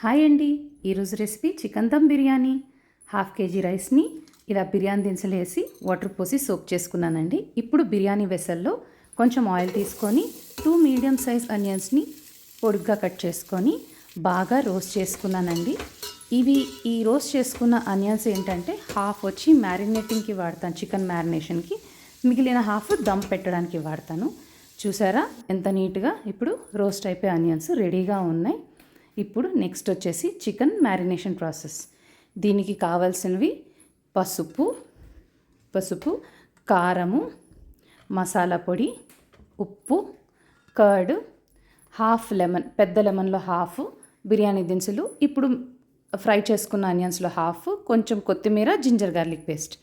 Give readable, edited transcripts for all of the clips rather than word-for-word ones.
Hi అండి. ఈరోజు recipe chicken dum biryani. Half KG రైస్ని ఇలా బిర్యానీ దినుసులు వేసి వాటర్ పోసి సోక్ చేసుకున్నానండి. ఇప్పుడు బిర్యానీ వెసల్లో కొంచెం ఆయిల్ తీసుకొని 2 మీడియం సైజ్ ఆనియన్స్ని పొడుగ్గా కట్ చేసుకొని బాగా రోస్ట్ చేసుకున్నానండి. ఈ రోస్ట్ చేసుకున్న ఆనియన్స్ ఏంటంటే హాఫ్ వచ్చి మ్యారినేటింగ్కి వాడతాను, చికెన్ మ్యారినేషన్కి, మిగిలిన హాఫ్ దమ్ పెట్టడానికి వాడతాను. చూసారా ఎంత నీట్గా ఇప్పుడు రోస్ట్ అయిపోయి ఆనియన్స్ రెడీగా ఉన్నాయి. ఇప్పుడు నెక్స్ట్ వచ్చేసి చికెన్ మ్యారినేషన్ ప్రాసెస్. దీనికి కావాల్సినవి పసుపు, కారము, మసాలా పొడి, ఉప్పు, కర్డ్, హాఫ్ లెమన్, పెద్ద లెమన్లో హాఫ్, బిర్యానీ దినుసులు, ఇప్పుడు ఫ్రై చేసుకున్న ఆనియన్స్లో హాఫ్, కొంచెం కొత్తిమీర, జింజర్ గార్లిక్ పేస్ట్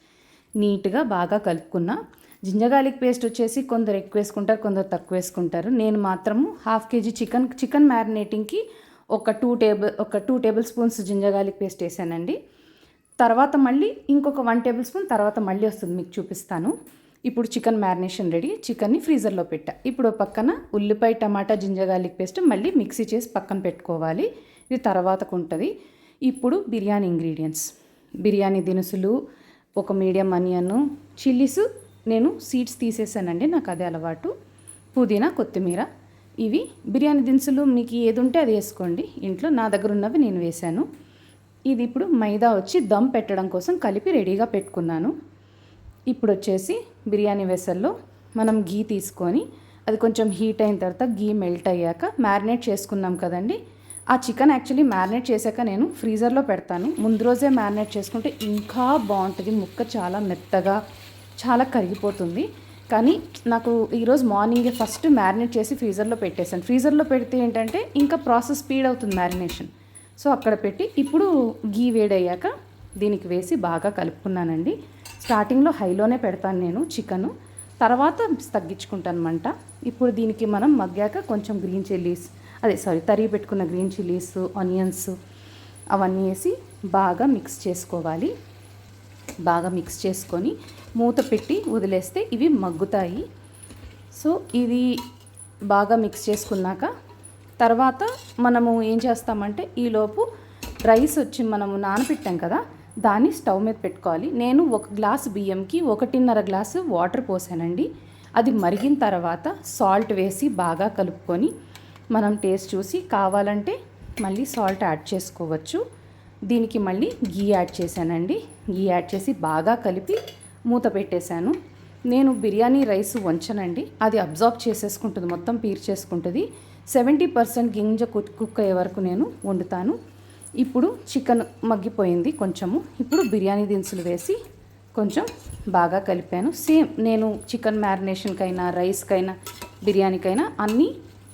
నీట్గా బాగా కలుపుకున్నా. జింజర్ గార్లిక్ పేస్ట్ వచ్చేసి కొందరు ఎక్కువ వేసుకుంటారు, కొందరు తక్కువ వేసుకుంటారు. నేను మాత్రము హాఫ్ కేజీ చికెన్ మ్యారినేటింగ్కి ఒక 2 tablespoons ginger garlic paste వేసానండి. తర్వాత మళ్ళీ ఇంకొక 1 టేబుల్ స్పూన్ తర్వాత మళ్ళీ వస్తుంది, మీకు చూపిస్తాను. ఇప్పుడు చికెన్ మ్యారినేషన్ రెడీ. చికెన్ని ఫ్రీజర్లో పెట్టా. ఇప్పుడు పక్కన ఉల్లిపాయ, టమాటా, జింజర్ గార్లిక్ పేస్ట్ మళ్ళీ మిక్సీ చేసి పక్కన పెట్టుకోవాలి. ఇది తర్వాతకు ఉంటుంది. ఇప్పుడు బిర్యానీ ఇంగ్రీడియంట్స్, బిర్యానీ దినుసులు, ఒక మీడియం ఆనియన్, చిల్లీస్ నేను సీడ్స్ తీసేసానండి, నాకు అదే అలవాటు, పుదీనా, కొత్తిమీర. ఇవి బిర్యానీ దినుసులు మీకు ఏది ఉంటే అది వేసుకోండి. ఇంట్లో నా దగ్గర ఉన్నవి నేను వేశాను. ఇది ఇప్పుడు మైదా వచ్చి దమ్ పెట్టడం కోసం కలిపి రెడీగా పెట్టుకున్నాను. ఇప్పుడు వచ్చేసి బిర్యానీ వెసల్లో మనం గీ తీసుకొని అది కొంచెం హీట్ అయిన తర్వాత గీ మెల్ట్ అయ్యాక మ్యారినేట్ చేసుకున్నాం కదండి. ఆ చికెన్ యాక్చువల్లీ మ్యారినేట్ చేశాక నేను ఫ్రీజర్లో పెడతాను. ముందు రోజే మ్యారినేట్ చేసుకుంటే ఇంకా బాగుంటుంది. ముక్క చాలా మెత్తగా, చాలా కరిగిపోతుంది. కానీ నాకు ఈరోజు మార్నింగే ఫస్ట్ మ్యారినేట్ చేసి ఫ్రీజర్లో పెట్టేశాను. ఫ్రీజర్లో పెడితే ఏంటంటే ఇంకా ప్రాసెస్ స్పీడ్ అవుతుంది మ్యారినేషన్. సో అక్కడ పెట్టి ఇప్పుడు గీ వేడయ్యాక దీనికి వేసి బాగా కలుపుకున్నానండి. స్టార్టింగ్లో హైలోనే పెడతాను నేను చికెను, తర్వాత తగ్గించుకుంటాను మంట. ఇప్పుడు దీనికి మనం మగ్గాక కొంచెం గ్రీన్ చిల్లీస్, తరిగి పెట్టుకున్న గ్రీన్ చిల్లీస్, ఆనియన్స్ అవన్నీ వేసి బాగా మిక్స్ చేసుకోవాలి. బాగా మిక్స్ చేసుకొని మూత పెట్టి వదిలేస్తే ఇవి మగ్గుతాయి. సో ఇది బాగా మిక్స్ చేసుకున్నాక తర్వాత మనము ఏం చేస్తామంటే ఈలోపు రైస్ వచ్చి మనము నానబెట్టాం కదా, దాన్ని స్టవ్ మీద పెట్టుకోవాలి. నేను 1 గ్లాసు బియ్యంకి 1.5 గ్లాసు వాటర్ పోసానండి. అది మరిగిన తర్వాత సాల్ట్ వేసి బాగా కలుపుకొని మనం టేస్ట్ చూసి కావాలంటే మళ్ళీ సాల్ట్ యాడ్ చేసుకోవచ్చు. దీనికి మళ్ళీ గీ యాడ్ చేశానండి. గీ యాడ్ చేసి బాగా కలిపి మూత పెట్టేశాను. నేను బిర్యానీ రైస్ వంచనండి, అది అబ్జార్బ్ చేసేసుకుంటుంది, మొత్తం పీర్చేసుకుంటుంది. 70% గింజ కుక్ అయ్యే వరకు నేను వండుతాను. ఇప్పుడు చికెన్ మగ్గిపోయింది కొంచెము. ఇప్పుడు బిర్యానీ దినుసులు వేసి కొంచెం బాగా కలిపాను. సేమ్ నేను చికెన్ మ్యారినేషన్కైనా, రైస్కైనా, బిర్యానీకైనా అన్నీ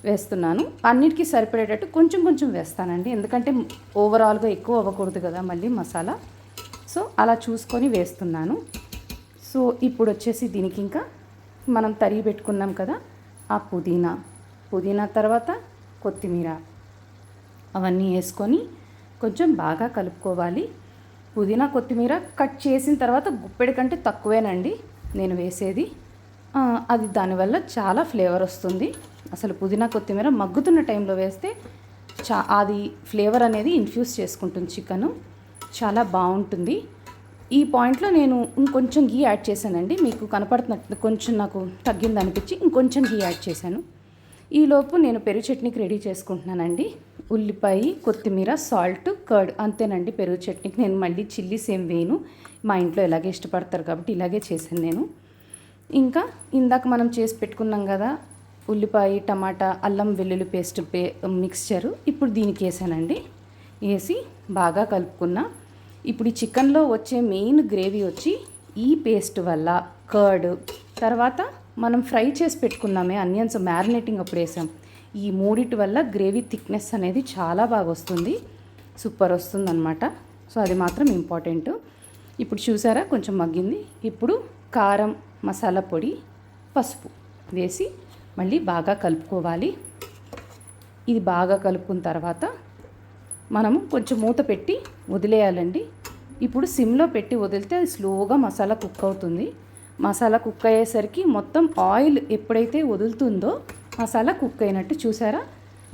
వేస్తున్నాను. అన్నిటికీ సరిపడేటట్టు కొంచెం కొంచెం వేస్తానండి, ఎందుకంటే ఓవరాల్గా ఎక్కువ అవ్వకూడదు కదా మళ్ళీ మసాలా. సో అలా చూసుకొని వేస్తున్నాను. సో ఇప్పుడు వచ్చేసి దీనికి ఇంకా మనం తరిగి పెట్టుకున్నాం కదా ఆ పుదీనా తర్వాత కొత్తిమీర అవన్నీ వేసుకొని కొంచెం బాగా కలుపుకోవాలి. పుదీనా, కొత్తిమీర కట్ చేసిన తర్వాత గుప్పెడి కంటే తక్కువేనండి నేను వేసేది. అది దానివల్ల చాలా ఫ్లేవర్ వస్తుంది. అసలు పుదీనా, కొత్తిమీర మగ్గుతున్న టైంలో వేస్తే అది ఫ్లేవర్ అనేది ఇన్ఫ్యూజ్ చేసుకుంటుంది చికెను, చాలా బాగుంటుంది. ఈ పాయింట్లో నేను ఇంకొంచెం గీ యాడ్ చేశానండి, మీకు కనపడుతున్నట్టు కొంచెం నాకు తగ్గింది అనిపించి ఇంకొంచెం గీ యాడ్ చేశాను. ఈలోపు నేను పెరుగు చట్నీకి రెడీ చేసుకుంటున్నానండి. ఉల్లిపాయ, కొత్తిమీర, సాల్ట్, కర్డ్, అంతేనండి పెరుగు చట్నీకి. నేను మళ్ళీ చిల్లీస్ ఏం వేయను, మా ఇంట్లో ఇలాగే ఇష్టపడతారు కాబట్టి ఇలాగే చేశాను నేను. ఇంకా ఇందాక మనం చేసి పెట్టుకున్నాం కదా ఉల్లిపాయ, టమాటా, అల్లం వెల్లుల్లి పేస్ట్ మిక్స్చరు ఇప్పుడు దీనికి వేసానండి. వేసి బాగా కలుపుకున్నా. ఇప్పుడు ఈ చికెన్లో వచ్చే మెయిన్ గ్రేవీ వచ్చి ఈ పేస్ట్ వల్ల, కర్డ్, తర్వాత మనం ఫ్రై చేసి పెట్టుకున్నామే ఆనియన్స్ మ్యారినేటింగ్ అప్పుడు వేసాం, ఈ మూడిటి వల్ల గ్రేవీ థిక్నెస్ అనేది చాలా బాగా వస్తుంది, సూపర్ వస్తుంది అనమాట. సో అది మాత్రం ఇంపార్టెంట్. ఇప్పుడు చూసారా కొంచెం మగ్గింది. ఇప్పుడు కారం, మసాలా పొడి, పసుపు వేసి మళ్ళీ బాగా కలుపుకోవాలి. ఇది బాగా కలుపుకున్న తర్వాత మనము కొంచెం మూత పెట్టి వదిలేయాలండి. ఇప్పుడు సిమ్లో పెట్టి వదిలితే అది స్లోగా మసాలా కుక్ అవుతుంది. మసాలా కుక్ అయ్యేసరికి మొత్తం ఆయిల్ ఎప్పుడైతే వదులుతుందో మసాలా కుక్ అయినట్టు చూసారా,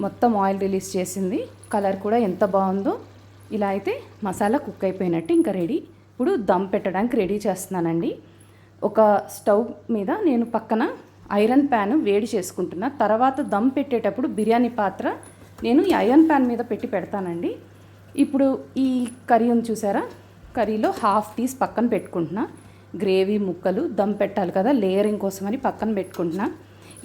మొత్తం ఆయిల్ రిలీజ్ చేసింది. కలర్ కూడా ఎంత బాగుందో. ఇలా అయితే మసాలా కుక్ అయిపోయినట్టు ఇంకా రెడీ. ఇప్పుడు దమ్ పెట్టడానికి రెడీ చేస్తున్నానండి. ఒక స్టవ్ మీద నేను పక్కన ఐరన్ ప్యాన్ వేడి చేసుకుంటున్నా. తర్వాత దమ్ పెట్టేటప్పుడు బిర్యానీ పాత్ర నేను ఈ ఐరన్ ప్యాన్ మీద పెట్టి పెడతానండి. ఇప్పుడు ఈ కర్రీ ఉంది చూసారా, కర్రీలో హాఫ్ తీసి పక్కన పెట్టుకుంటున్నా. గ్రేవీ ముక్కలు దమ్ పెట్టాలి కదా, లేయరింగ్ కోసమని పక్కన పెట్టుకుంటున్నా.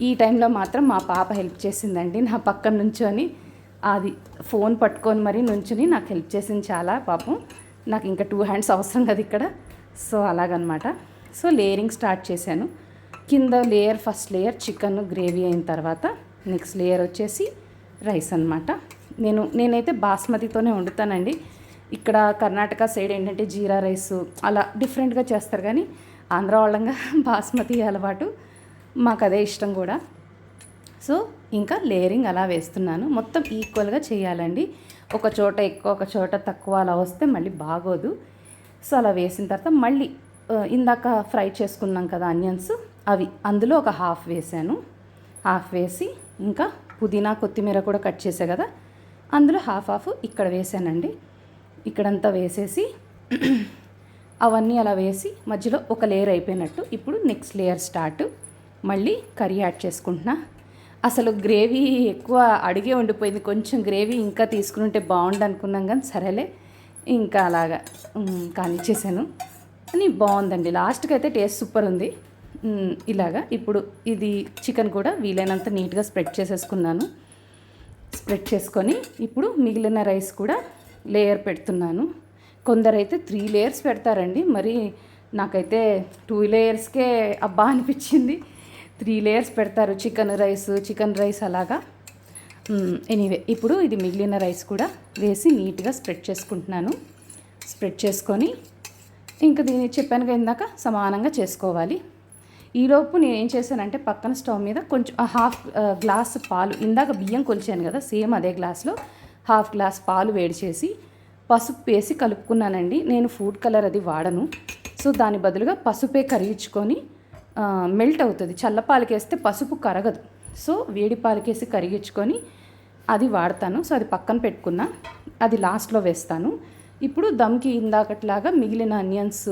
ఈ టైంలో మాత్రం మా పాప హెల్ప్ చేసిందండి. నా పక్కన నుంచొని అది ఫోన్ పట్టుకొని మరీ నుంచుని నాకు హెల్ప్ చేసింది చాలా. పాపం నాకు ఇంకా 2 హ్యాండ్స్ అవసరం కదా ఇక్కడ. సో అలాగనమాట. సో లేయరింగ్ స్టార్ట్ చేశాను. కింద layer, first layer chicken gravy అయిన తర్వాత నెక్స్ట్ లేయర్ వచ్చేసి రైస్ అనమాట. నేనైతే బాస్మతితోనే వండుతానండి. ఇక్కడ కర్ణాటక సైడ్ ఏంటంటే జీరా రైస్ అలా డిఫరెంట్గా చేస్తారు, కానీ ఆంధ్ర వాళ్ళంగా బాస్మతి అలవాటు, మాకు అదే ఇష్టం కూడా. సో ఇంకా లేయరింగ్ అలా వేస్తున్నాను. మొత్తం ఈక్వల్గా చేయాలండి. ఒక చోట ఎక్కువ ఒక చోట తక్కువ అలా వస్తే మళ్ళీ బాగోదు. సో అలా వేసిన తర్వాత మళ్ళీ ఇందాక ఫ్రై చేసుకున్నాం కదా ఆనియన్స్, అవి అందులో ఒక హాఫ్ వేసాను. హాఫ్ వేసి ఇంకా పుదీనా కొత్తిమీర కూడా కట్ చేసా కదా, అందులో హాఫ్ ఇక్కడ వేసానండి. ఇక్కడంతా వేసేసి అవన్నీ అలా వేసి మధ్యలో ఒక లేయర్ అయిపోయినట్టు. ఇప్పుడు నెక్స్ట్ లేయర్ స్టార్ట్. మళ్ళీ కర్రీ యాడ్ చేసుకుంటున్నా. అసలు గ్రేవీ ఎక్కువ అడిగే ఉండిపోయింది. కొంచెం గ్రేవీ ఇంకా తీసుకుంటే బాగుండు అనుకున్నాం, కానీ సరేలే ఇంకా అలాగా కానిచ్చేసాను. అని బాగుందండి. లాస్ట్కి అయితే టేస్ట్ సూపర్ ఉంది. ఇలాగా ఇప్పుడు ఇది చికెన్ కూడా వీలైనంత నీట్గా స్ప్రెడ్ చేసేసుకున్నాను. స్ప్రెడ్ చేసుకొని ఇప్పుడు మిగిలిన రైస్ కూడా లేయర్ పెడుతున్నాను. కొందరైతే 3 లేయర్స్ పెడతారండి. మరి నాకైతే 2 లేయర్స్కే అబ్బా అనిపించింది. 3 లేయర్స్ పెడతారు చికెన్ రైస్ అలాగా. ఎనీవే ఇప్పుడు ఇది మిగిలిన రైస్ కూడా వేసి నీట్గా స్ప్రెడ్ చేసుకుంటున్నాను. స్ప్రెడ్ చేసుకొని ఇంకా దీన్ని చెప్పానుగా ఇందాక సమానంగా చేసుకోవాలి. ఈలోపు నేను ఏం చేశానంటే పక్కన స్టవ్ మీద కొంచెం హాఫ్ గ్లాస్ పాలు, ఇందాక బియ్యం కొలిచాను కదా సేమ్ అదే గ్లాస్లో హాఫ్ గ్లాస్ పాలు వేడి చేసి పసుపు వేసి కలుపుకున్నానండి. నేను ఫుడ్ కలర్ అది వాడను. సో దాని బదులుగా పసుపే కరిగించుకొని మెల్ట్ అవుతుంది. చల్లపాలకేస్తే పసుపు కరగదు. సో వేడి పాలకేసి కరిగించుకొని అది వాడతాను. సో అది పక్కన పెట్టుకున్నా, అది లాస్ట్లో వేస్తాను. ఇప్పుడు దమ్కి ఇందాకట్లాగా మిగిలిన ఆనియన్స్,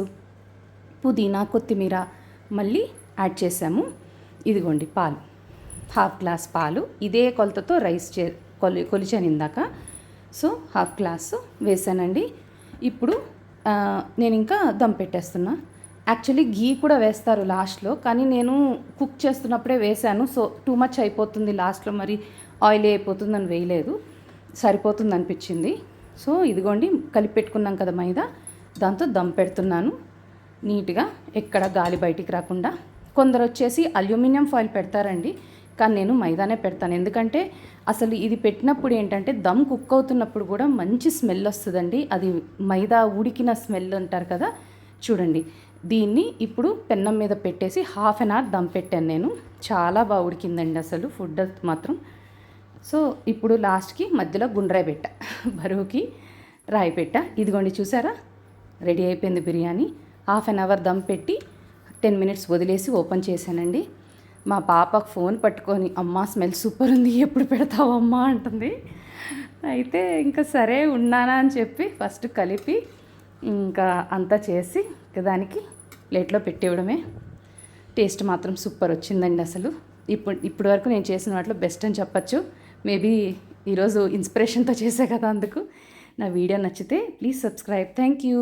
పుదీనా, కొత్తిమీర మళ్ళీ యాడ్ చేసాము. ఇదిగోండి పాలు, హాఫ్ గ్లాస్ పాలు. ఇదే కొలతతో రైస్ కొలిచాను ఇందాక. సో హాఫ్ గ్లాసు వేసానండి. ఇప్పుడు నేను ఇంకా దమ్ పెట్టేస్తున్నా. యాక్చువల్లీ గీ కూడా వేస్తారు లాస్ట్లో, కానీ నేను కుక్ చేస్తున్నప్పుడే వేసాను. సో టూ మచ్ అయిపోతుంది లాస్ట్లో, మరి ఆయిల్ అయిపోతుందని వేయలేదు, సరిపోతుంది అనిపించింది. సో ఇదిగోండి కలిపి పెట్టుకున్నాం కదా మైదా, దాంతో దమ్ పెడుతున్నాను నీట్గా, ఎక్కడ గాలి బయటికి రాకుండా. కొందరు వచ్చేసి అల్యూమినియం ఫాయిల్ పెడతారండి, కానీ నేను మైదానే పెడతాను. ఎందుకంటే అసలు ఇది పెట్టినప్పుడు ఏంటంటే దమ్ కుక్ అవుతున్నప్పుడు కూడా మంచి స్మెల్ వస్తుందండి. అది మైదా ఉడికిన స్మెల్ అంటారు కదా, చూడండి. దీన్ని ఇప్పుడు పెన్నం మీద పెట్టేసి హాఫ్ అన్ అవర్ దమ్ పెట్టాను నేను. చాలా బాగా ఉడికిందండి అసలు ఫుడ్ మాత్రం. సో ఇప్పుడు లాస్ట్కి మధ్యలో గుండ్రాయి పెట్ట, బరువుకి రాయి పెట్ట. ఇదిగోండి చూసారా, రెడీ అయిపోయింది biryani. Half an hour dum పెట్టి 10 మినిట్స్ వదిలేసి ఓపెన్ చేశానండి. మా పాపకు ఫోన్ పట్టుకొని అమ్మా స్మెల్ సూపర్ ఉంది, ఎప్పుడు పెడతావమ్మా అంటుంది. అయితే ఇంకా సరే ఉన్నానా అని చెప్పి ఫస్ట్ కలిపి ఇంకా అంతా చేసి దానికి ప్లేట్లో పెట్టివ్వడమే. టేస్ట్ మాత్రం సూపర్ వచ్చిందండి అసలు. ఇప్పటి వరకు నేను చేసిన వాటిలో బెస్ట్ అని చెప్పచ్చు. మేబీ ఈరోజు ఇన్స్పిరేషన్తో చేసే కదా, అందుకు. నా వీడియో నచ్చితే ప్లీజ్ సబ్స్క్రైబ్. Thank you.